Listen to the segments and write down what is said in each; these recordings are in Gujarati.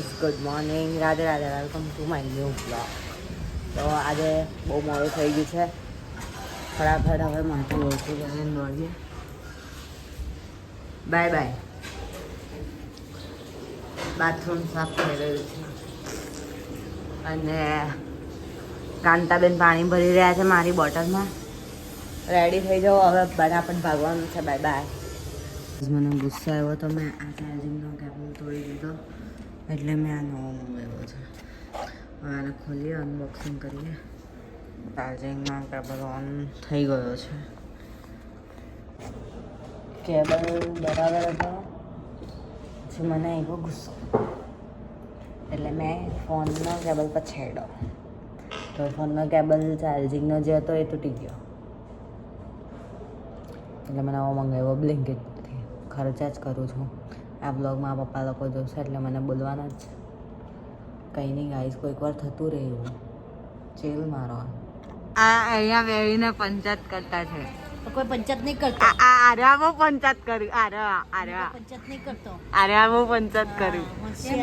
Guys, good morning, Radhe Radhe, welcome to my new blog. તો આજે બહુ મોડું થઈ ગયું છે. ફટાફટ હવે મનથી ઓળખું જઈને દોડીએ. Bye bye. બાથરૂમ સાફ થઈ રહ્યું છે અને કાંતાબેન પાણી ભરી રહ્યા છે મારી બોટલમાં. રેડી થઈ જાઓ, હવે ફટાફટ ભાગવાનું છે. Bye bye. મને ગુસ્સો આવ્યો તો મેં આ ચાર્જિંગનો કેબલ તોડી દીધો, એટલે મેં આ નવો મંગાવ્યો છે. હવે આને ખોલીએ, અનબોક્સિંગ કરીએ. ચાર્જિંગમાં કેબલ ઓન થઈ ગયો છે. કેબલ બરાબર હતો, પછી મને આવ્યો ગુસ્સો, એટલે મેં ફોનનો કેબલ પર છેડ્યો. તો ફોનનો કેબલ ચાર્જિંગનો જે હતો એ તૂટી ગયો, એટલે મેં નવો મંગાવ્યો બ્લિંકિટ. ખર્ચા જ કરું છું. આ બ્લોગમાં પપ્પા લોકો જોશે એટલે મને બોલવાના જ છે. કંઈ નહીં ગાઈસ, કોઈક વાર થતું રહે એવું. ચેલ મારો. આ અહીંયા બેહીને પંચાયત કરતા છે. કોઈ પંચાયત નહીં કરતો. આર્યામાં પંચાયત કર્યું. આર્યા પંચાયત નહીં કરતો. આર્યામાં પંચાયત કર્યું.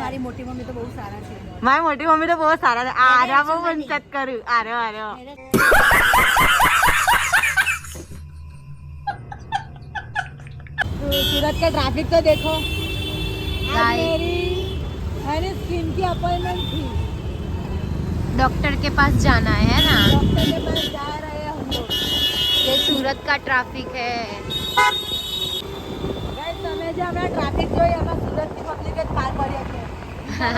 મારી મોટી મમ્મી તો બહુ સારા છે. મારી મોટી મમ્મી તો બહુ સારા છે. આર્યામાં પંચાયત કર્યું. આર્યો सूरत का ट्रैफिक तो देखो. आज मेरी स्किन की अपॉइंटमेंट थी. डॉक्टर के पास जाना है ना. डॉक्टर के पास जा रहे हैं हम लोग. ये सूरत का ट्रैफिक है. गाइस, તમે જે હમણાં ટ્રાફિક જોઈ એમાં સુરતની પબ્લિક જ પાર પડી હતી.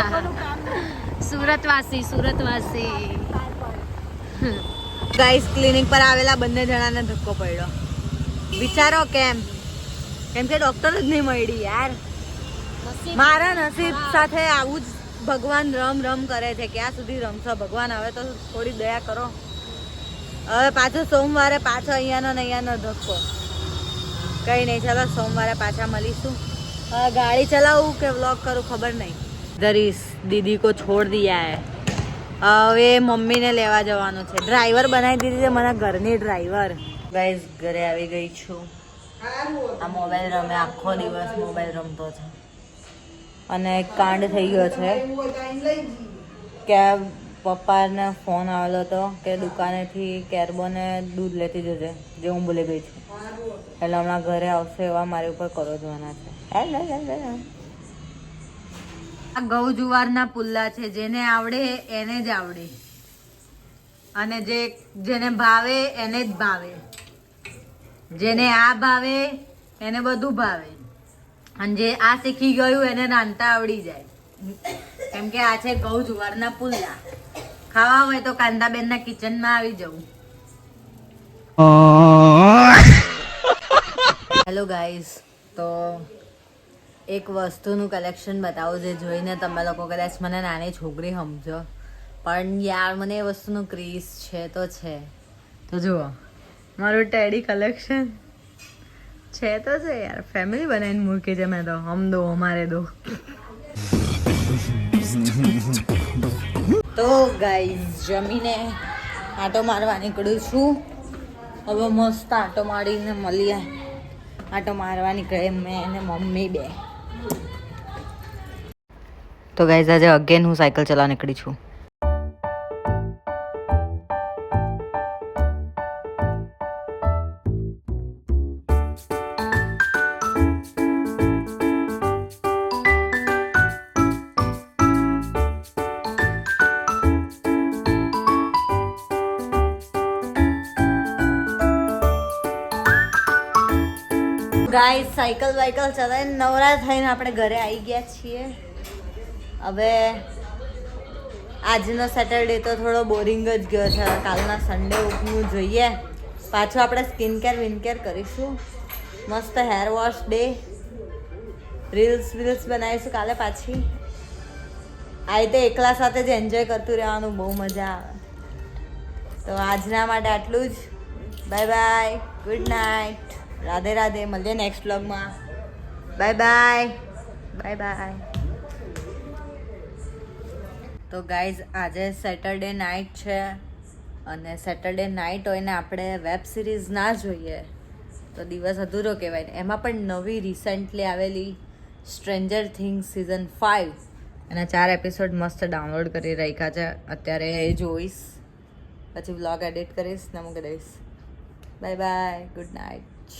લોકોનું કામ નહીં. सूरतवासी પાર પડી. ગાઈસ, ક્લિનિક પર આવેલા બંને જણાને ધક્કો પડ્યો. વિચારો કેમ કે ડોક્ટર જ નહીં મળી યાર. મારા નસીબ સાથે આવું જ ભગવાન રમ કરે છે. ક્યાં સુધી રમશો ભગવાન? હવે તો થોડી દયા કરો. હવે પાછો સોમવારે પાછો અહીંયાનો ધક્કો. કંઈ નહીં, ચાલો સોમવારે પાછા મળીશું. હવે ગાડી ચલાવું કે વ્લોગ કરું ખબર નહીં. દરીશ દીદી કો છોડ દિયા હે. હવે મમ્મીને લેવા જવાનું છે. ડ્રાઈવર બનાવી દીધી છે મને, ઘરની ડ્રાઈવર. ગાઈસ, ઘરે આવી ગઈ છું. આ મોબાઈલ રમે, આખો દિવસ મોબાઈલ રમતો છે. અને એક કાંડ થઈ ગયો છે કે પપ્પાને ફોન આવેલો હતો કે દુકાનેથી કેરબોને દૂધ લેતી જજે, જે હું ભૂલી ગઈ છું. એટલે હમણાં ઘરે આવશે એવા મારી ઉપર કરો જોવાના છે. આ ઘઉં જુવારના પુલ્લા છે. જેને આવડે એને જ આવડે, અને જેને ભાવે એને જ ભાવે. જેને આ ભાવે એને બધું ભાવે, અને જે આ શીખી ગયું એને રાંધતા આવડી જાય. કેમ કે આ છે ઘઉં જુવારના પુલ્લા. ખાવા હોય તો કાંતાબેનના કિચનમાં આવી જવું. હેલો ગાઈઝ, તો એક વસ્તુનું કલેક્શન બતાવું જે જોઈને તમે લોકો કદાચ મને નાની છોકરી સમજો, પણ યાર મને એ વસ્તુનું ક્રેઝ છે તો છે. તો જુઓ, મારું ટેડી કલેક્શન છે તો છે યાર. ફેમિલી બનાવીને મૂકી છે મેં તો. હમ દો હમારે દો. તો ગાઈઝ, જમીને આંટો મારવા નીકળું છું. હવે મસ્ત આંટો મારીને મળીએ. આંટો મારવા નીકળે મેં અને મમ્મી બે. તો ગાઈઝ, આજે અગેન હું સાયકલ ચલાવવા નીકળી છું. ગાઈસ, સાયકલ ચલાવીને નવરા થઈને આપણે ઘરે આવી ગયા છીએ. હવે આજનો સેટરડે તો થોડો બોરિંગ જ ગયો છે. કાલના સન્ડેનું જોઈએ. પાછું આપણે સ્કિન કેર વિનકેર કરીશું. મસ્ત હેર વોશ ડે, રીલ્સ બનાવીશું કાલે પાછી. આ રીતે એકલા સાથે જ એન્જોય કરતું રહેવાનું બહુ મજા આવે. તો આજના માટે આટલું જ. Bye bye, good night, Radhe Radhe. મળીએ નેક્સ્ટ વ્લોગમાં. Bye bye. તો ગાઈઝ, આજે સેટરડે નાઇટ છે, અને સેટરડે નાઇટ હોય ને આપણે વેબ સિરીઝ ના જોઈએ તો દિવસ અધૂરો કહેવાય ને. એમાં પણ નવી રિસેન્ટલી આવેલી સ્ટ્રેન્જર થિંગ્સ સિઝન 5 એના 4 એપિસોડ મસ્ત ડાઉનલોડ કરી રાખ્યા છે અત્યારે એ જોઈશ પછી વ્લોગ એડિટ કરીશ ને મૂકી દઈશ બાય બાય ગુડ નાઇટ